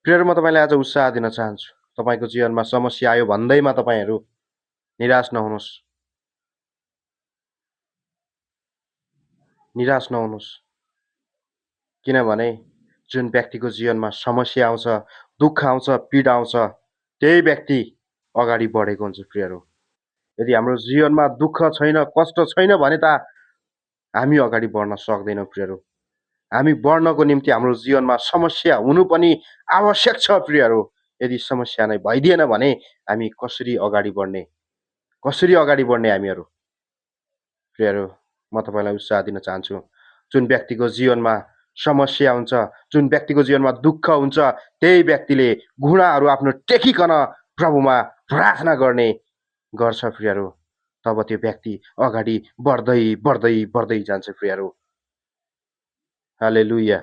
प्रियहरू, म तपाईँलाई आज उत्साह दिन चाहन्छु। तपाईँको जीवनमा समस्या आयो भन्दैमा तपाईँहरू निराश नहुनुहोस्। निराश नहुनुहोस्, किनभने जुन व्यक्तिको जीवनमा समस्या आउँछ, दुःख आउँछ, पीडा आउँछ, त्यही व्यक्ति अगाडि बढेको हुन्छ। प्रियहरू, यदि हाम्रो जीवनमा दुःख छैन, कष्ट छैन भने त हामी अगाडि बढ्न सक्दैनौँ। प्रियहरू, हामी बढ्नको निम्ति हाम्रो जीवनमा समस्या हुनु पनि आवश्यक छ। प्रियहरू, यदि समस्या नै भइदिएन भने हामी कसरी अगाडि बढ्ने, कसरी अगाडि बढ्ने हामीहरू? प्रियहरू, म तपाईँलाई उत्साह दिन चाहन्छु। जुन व्यक्तिको जीवनमा समस्या हुन्छ, जुन व्यक्तिको जीवनमा दुःख हुन्छ, त्यही व्यक्तिले घुँडाहरू आफ्नो टेकिकन प्रभुमा प्रार्थना गर्ने गर्छ। प्रियहरू, तब त्यो व्यक्ति अगाडि बढ्दै बढ्दै बढ्दै जान्छ। प्रियहरू, हालेलुया।